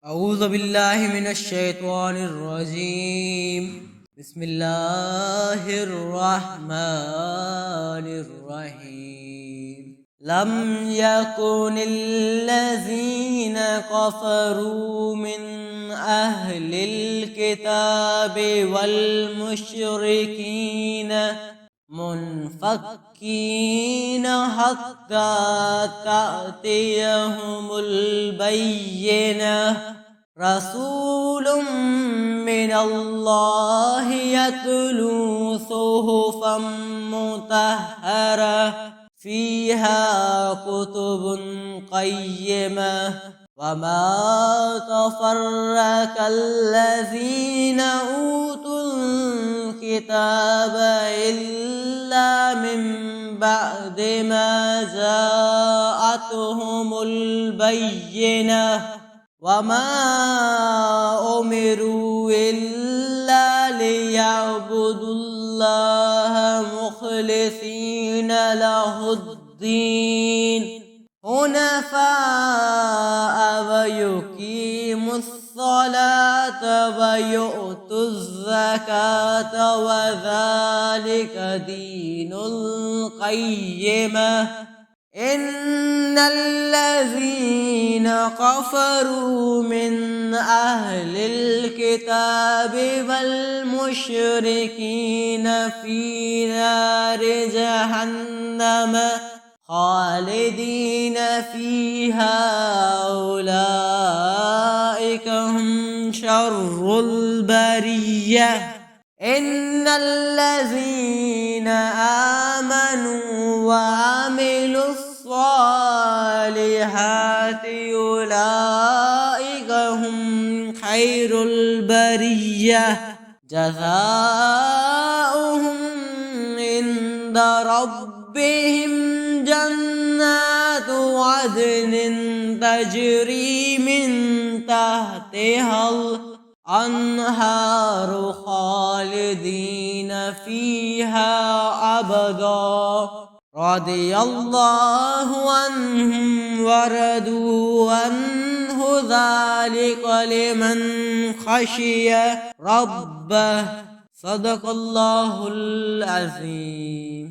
أعوذ بالله من الشيطان الرجيم. بسم الله الرحمن الرحيم. لم يكن الذين كفروا من أهل الكتاب والمشركين منفكين حتى تأتيهم البينة. رسول من الله يتلو صحفا مطهرة فيها كتب قيمة وما تفرق الذين أوتوا الكتاب إلا من بعد ما جاءتهم البينة وما أمروا إلا ليعبدوا الله مخلصين له الدين حنفاء ويقيموا الصلاة ويؤتوا الزكاة وذلك دين القيمة. إن الذين كفروا من أهل الكتاب والمشركين في نار جهنم خالدين فيها أولئك هم شر البرية. إن الذين آمنوا وعملوا الصالحات أولئك هم خير البرية جزاؤهم عند ربهم جنات عدن تجري من تحتها الأنهار خالدين فيها أبدا رضي الله عنهم ورضوا عنه ذلك لمن خشي ربه. صدق الله العظيم.